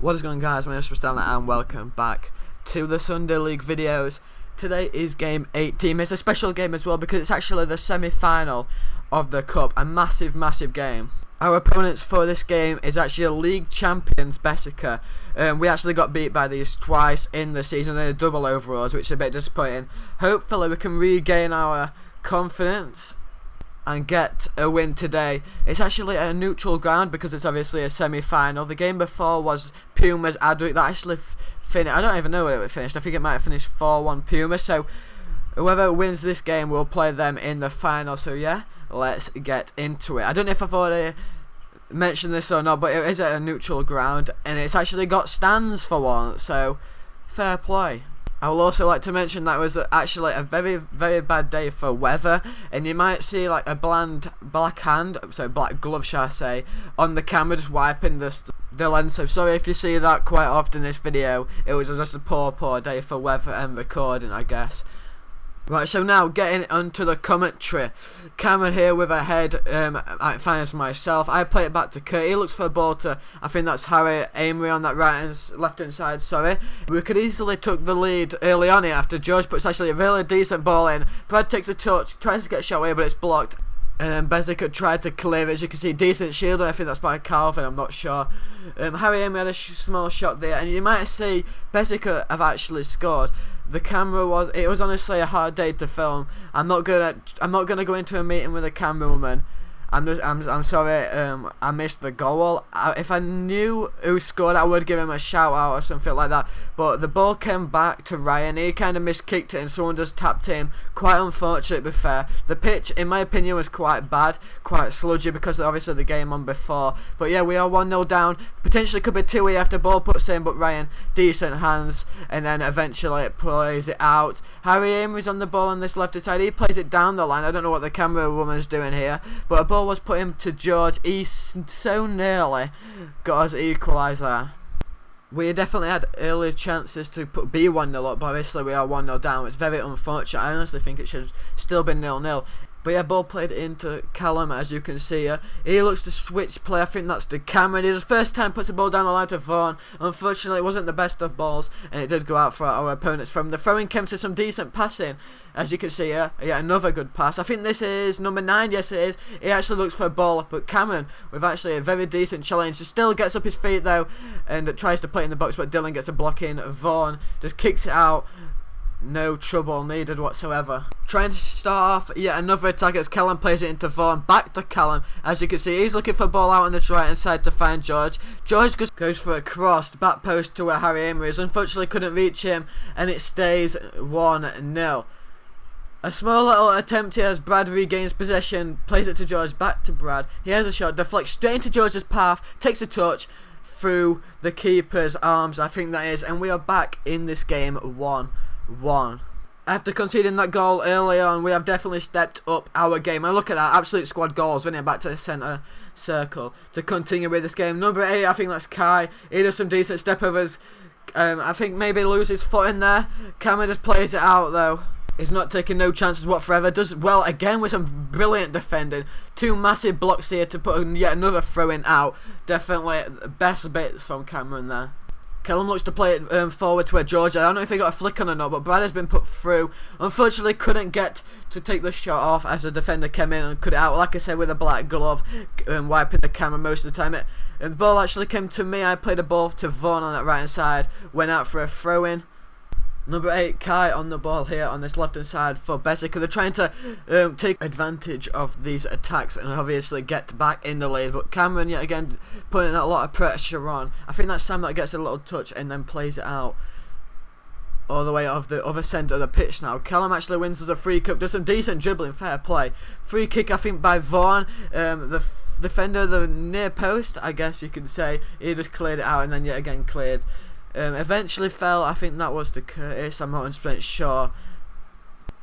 What is going on, guys? My name is Stan and welcome back to the Sunday League videos. Today is game 18. It's a special game as well because it's actually the semi-final of the cup. A massive game. Our opponents for this game is actually league champions Bessacarr. We actually got beat by these twice in the season in a double overalls, which is a bit disappointing. Hopefully we can regain our confidence and get a win today. It's actually a neutral ground because it's obviously a semi-final. The game before was Pumas Adwick. That actually finished. I don't even know where it finished. I think it might have finished 4-1 Pumas. So whoever wins this game will play them in the final. So yeah, let's get into it. I don't know if I've already mentioned this or not, but it is at a neutral ground and it's actually got stands for once. So fair play. I will also like to mention that it was actually a very bad day for weather, and you might see like a bland black hand, so black glove shall I say, on the camera just wiping the lens. So sorry if you see that quite often in this video. It was just a poor day for weather and recording, I guess. Right, so now getting onto the commentary. Cameron here with a head, I finds myself. I play it back to Kurt. He looks for a ball to, I think that's Harry Amory on that left hand side, sorry. We could easily took the lead early on here after George, but it's actually a really decent ball in. Brad takes a touch, tries to get a shot away, but it's blocked. And then Bessacarr tried to clear it. As you can see, decent shield, and I think that's by Calvin, I'm not sure. Harry Amory had a small shot there, and you might see Bessacarr have actually scored. The camera it was honestly a hard day to film. I'm not gonna go into a meeting with a camerawoman. I'm sorry, I missed the goal. If I knew who scored, I would give him a shout out or something like that. But the ball came back to Ryan. He kind of miskicked it and someone just tapped him. Quite unfortunate, to be fair. The pitch, in my opinion, was quite bad, quite sludgy because of obviously the game on before. But yeah, we are 1-0 down. Potentially could be 2-0 after ball puts in, but Ryan, decent hands, and then eventually it plays it out. Harry Amory's on the ball on this left side. He plays it down the line. I don't know what the camera woman's doing here, but a ball was put him to George. He so nearly got us equaliser. We definitely had early chances to be 1-0 up, but obviously we are 1-0 down. It's very unfortunate. I honestly think it should still be 0-0. But yeah, ball played into Callum, as you can see here. He looks to switch play. I think that's to Cameron. He the first time puts the ball down the line to Vaughan. Unfortunately, it wasn't the best of balls, and it did go out for our opponents. From the throwing came to some decent passing, as you can see here. Yeah, another good pass. I think this is number 9. Yes, it is. He actually looks for a ball, but Cameron, with actually a very decent challenge, still gets up his feet though, and tries to play in the box, but Dylan gets a block in. Vaughan just kicks it out. No trouble needed whatsoever. Trying to start off yet another attack as Callum plays it into Vaughan. Back to Callum. As you can see, he's looking for a ball out on the right hand side to find George. George goes for a cross, back post to where Harry Amory is. Unfortunately couldn't reach him, and it stays 1-0. A small little attempt here as Brad regains possession. Plays it to George, back to Brad. He has a shot, deflects straight into George's path. Takes a touch through the keeper's arms, I think that is. And we are back in this game 1-1. After conceding that goal early on, we have definitely stepped up our game. And look at that, absolute squad goals, running back to the centre circle to continue with this game. Number 8, I think that's Kai. He does some decent step overs. I think maybe loses foot in there. Cameron just plays it out though. He's not taking no chances whatsoever. Does well again with some brilliant defending. 2 massive blocks here to put yet another throw in out. Definitely best bits from Cameron there. Callum looks to play it forward to where George. I don't know if he got a flick on or not, but Brad has been put through. Unfortunately, couldn't get to take the shot off as the defender came in and cut it out. Like I said, with a black glove, wiping the camera most of the time. And the ball actually came to me. I played a ball to Vaughan on that right hand side. Went out for a throw in. Number 8, Kai on the ball here on this left hand side for Bessacarr. They're trying to take advantage of these attacks and obviously get back in the lead. But Cameron yet again putting a lot of pressure on. I think that's Sam that gets a little touch and then plays it out all the way off the other centre of the pitch now. Callum actually wins as a free kick. Does some decent dribbling, fair play. Free kick I think by Vaughan. The defender, the near post, I guess you could say. He just cleared it out and then yet again cleared. Eventually fell, I think that was to Curtis, I'm not 100% sure.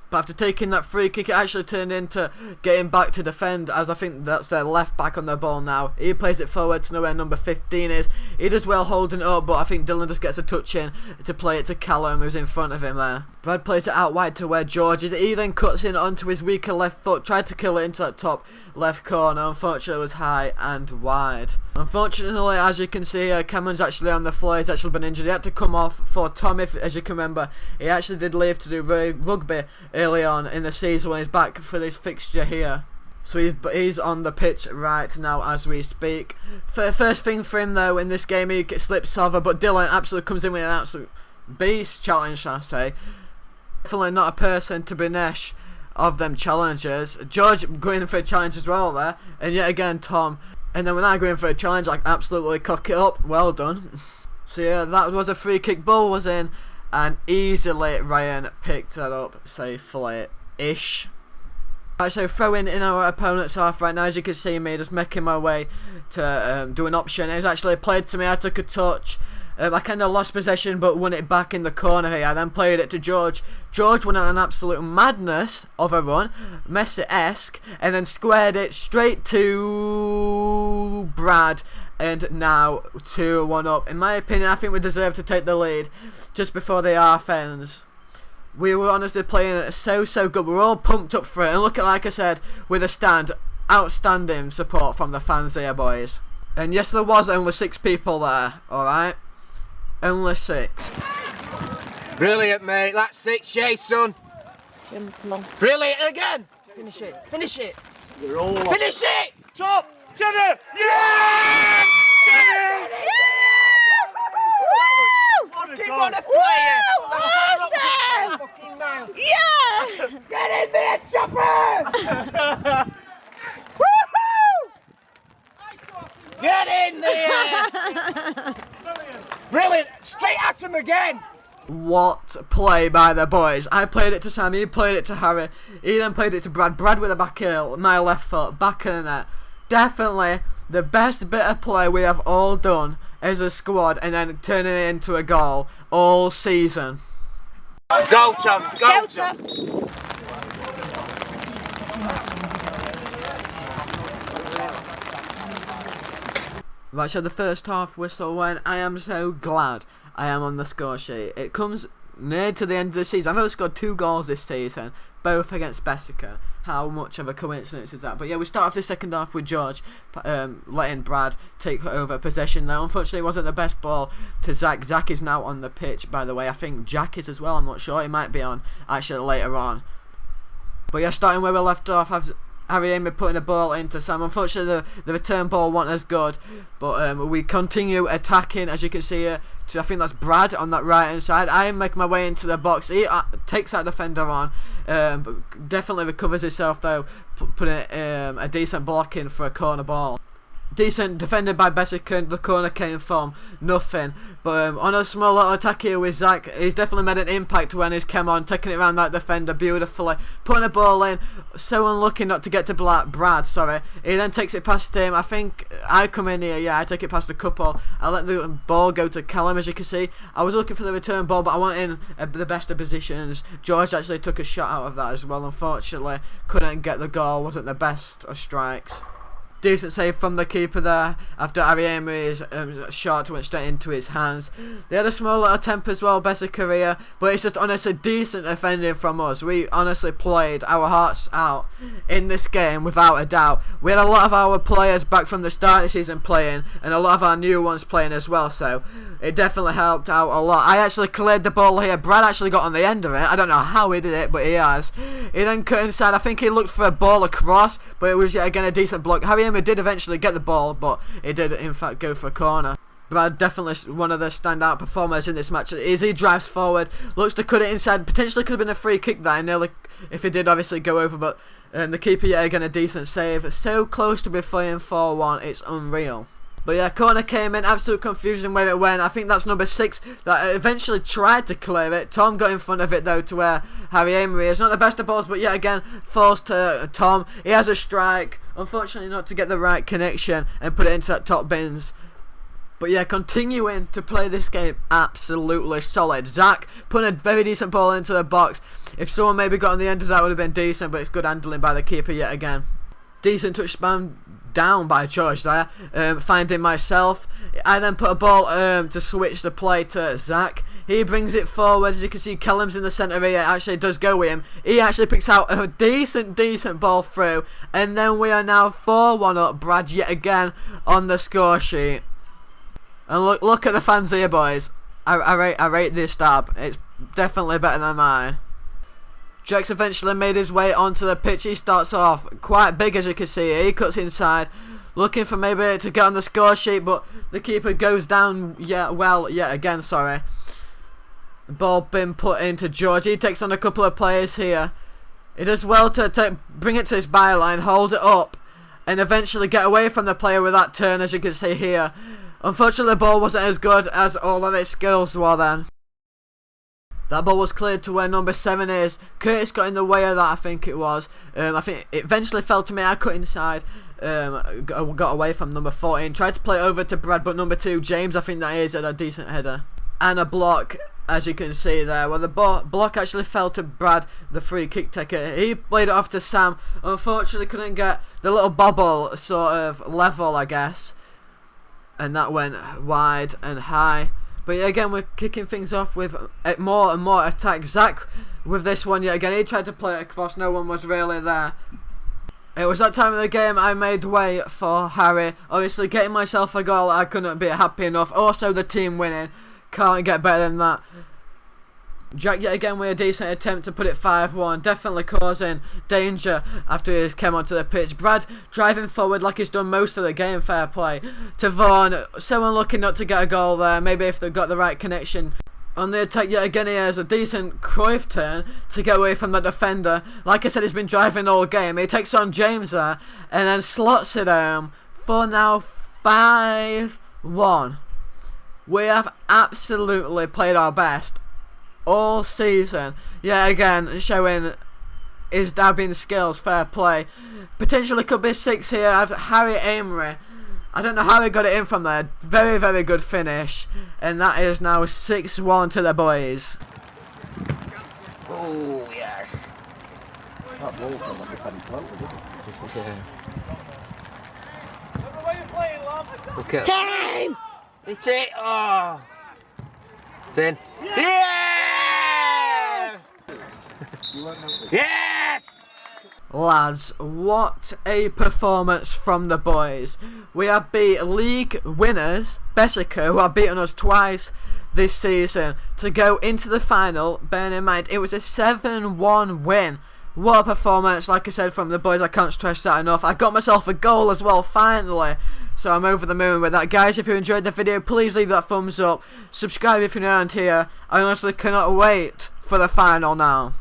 But after taking that free kick, it actually turned into getting back to defend, as I think that's their left back on the ball now. He plays it forward to know where number 15 is. He does well holding it up, but I think Dylan just gets a touch in to play it to Callum, who's in front of him there. Brad plays it out wide to where George is. He then cuts in onto his weaker left foot, tried to kill it into that top left corner. Unfortunately, it was high and wide. Unfortunately, as you can see, Cameron's actually on the floor. He's actually been injured. He had to come off for Tom, as you can remember. He actually did leave to do rugby early on in the season when he's back for this fixture here. So he's on the pitch right now as we speak. First thing for him though in this game, he slips over, but Dylan absolutely comes in with an absolute beast challenge, shall I say. Definitely not a person to be nesh of them challengers. George going in for a challenge as well there, and yet again Tom. And then when I go in for a challenge, I absolutely cock it up. Well done. So yeah, that was a free kick. Ball was in, and easily Ryan picked it up safely-ish. Right, so throwing in our opponent's half right now. As you can see me just making my way to do an option. It was actually played to me. I took a touch. I kind of lost possession but won it back in the corner here. I then played it to George. George went on an absolute madness of a run, Messi-esque, and then squared it straight to Brad. And now 2-1 up. In my opinion, I think we deserve to take the lead just before the half ends. We were honestly playing it so good. We were all pumped up for it. And look at, like I said, with a stand, outstanding support from the fans here, boys. And yes, there was only 6 people there, alright? Only 6. Brilliant, mate. That's 6, Shay, son. Simple. Brilliant again. Finish it. Finish it. Finish it. Top. Cheddar. Yeah! Keep on a player. Awesome! Fucking man. Yeah! Get in there, Chopper. Woohoo! Get in there. Brilliant. Straight at him again. What play by the boys. I played it to Sam, he played it to Harry, he then played it to Brad. Brad with a back heel, my left foot, back of the net. Definitely the best bit of play we have all done as a squad, and then turning it into a goal all season. Go, Tom. Go, Tom. Right, so the first half whistle went. I am so glad I am on the score sheet. It comes near to the end of the season. I've only scored 2 goals this season, both against Bessacarr. How much of a coincidence is that? But yeah, we start off the second half with George letting Brad take over possession now. Unfortunately, it wasn't the best ball to Zach. Zach is now on the pitch, by the way. I think Jack is as well. I'm not sure. He might be on actually later on. But yeah, starting where we left off, Harry Amy putting a ball into Sam. Unfortunately, the return ball wasn't as good, but we continue attacking, as you can see here. I think that's Brad on that right hand side. I make my way into the box. He takes that defender on, but definitely recovers himself though, putting a decent block in for a corner ball. Decent defended by Bessacarr. The corner came from nothing, but on a small little attack here with Zach, he's definitely made an impact when he's come on, taking it around that defender beautifully, putting a ball in. So unlucky not to get to Brad, sorry. He then takes it past him. I think I come in here, yeah, I take it past a couple. I let the ball go to Callum, as you can see. I was looking for the return ball, but I wanted in the best of positions. George actually took a shot out of that as well. Unfortunately, couldn't get the goal, wasn't the best of strikes. Decent save from the keeper there after Harry Emery's shot went straight into his hands. They had a small little temper as well, Bessacarr, but it's just honestly decent defending from us. We honestly played our hearts out in this game without a doubt. We had a lot of our players back from the start of the season playing, and a lot of our new ones playing as well, so it definitely helped out a lot. I actually cleared the ball here. Brad actually got on the end of it. I don't know how he did it, but he has. He then cut inside. I think he looked for a ball across, but it was yet again a decent block. Harry Emery did eventually get the ball, but it did in fact go for a corner. Brad definitely one of the standout performers in this match. As he drives forward, looks to cut it inside. Potentially could have been a free kick there. Nearly, if it did obviously go over, but the keeper yet again a decent save. So close to be playing 4-1, it's unreal. But yeah, corner came in, absolute confusion where it went. I think that's number 6 that eventually tried to clear it. Tom got in front of it though to where Harry Emery is. Not the best of balls, but yet again, falls to Tom. He has a strike. Unfortunately not to get the right connection and put it into that top bins. But yeah, continuing to play this game absolutely solid. Zach putting a very decent ball into the box. If someone maybe got on the end of that would have been decent, but it's good handling by the keeper yet again. Decent touch span down by George there, finding myself. I then put a ball to switch the play to Zach. He brings it forward. As you can see, Callum's in the centre here. Actually does go with him. He actually picks out a decent ball through. And then we are now 4-1 up. Brad yet again on the score sheet. And look at the fans here, boys. I rate this stab. It's definitely better than mine. Jack's eventually made his way onto the pitch. He starts off quite big, as you can see. He cuts inside, looking for maybe to get on the score sheet, but the keeper goes down yet again, sorry. Ball been put into George. He takes on a couple of players here. He does well to bring it to his byline, hold it up, and eventually get away from the player with that turn, as you can see here. Unfortunately, the ball wasn't as good as all of its skills were then. That ball was cleared to where number 7 is. Curtis got in the way of that, I think it was. I think it eventually fell to me. I cut inside. Got away from number 14. Tried to play over to Brad, but number 2, James, I think that is, had a decent header. And a block, as you can see there. Well, the block actually fell to Brad, the free kick taker. He played it off to Sam. Unfortunately, couldn't get the little bobble sort of level, I guess. And that went wide and high. But yeah, again, we're kicking things off with more and more attack. Zach with this one yet again. He tried to play it across. No one was really there. It was that time of the game I made way for Harry. Obviously, getting myself a goal, I couldn't be happy enough. Also, the team winning. Can't get better than that. Jack yet again with a decent attempt to put it 5-1, definitely causing danger after he came onto the pitch. Brad driving forward like he's done most of the game, fair play to Vaughan. So unlucky not to get a goal there, maybe if they've got the right connection. On the attack yet again, he has a decent Cruyff turn to get away from the defender. Like I said, he's been driving all game. He takes on James there and then slots it home for now 5-1. We have absolutely played our best all season. Yeah, again, showing his dabbing skills, fair play. Potentially could be 6 here. I've Harry Amory. I don't know how he got it in from there. Very good finish. And that is now 6-1 to the boys. Oh, yes. That ball felt like a penny float, didn't it? Look at Time! It's it. Oh. It's in. Yes! Yes! Lads, what a performance from the boys. We have beat league winners, Bessacarr, who have beaten us twice this season, to go into the final. Bearing in mind, it was a 7-1 win. What a performance, like I said, from the boys. I can't stress that enough. I got myself a goal as well, finally. So I'm over the moon with that. Guys, if you enjoyed the video, please leave that thumbs up. Subscribe if you're new around here. I honestly cannot wait for the final now.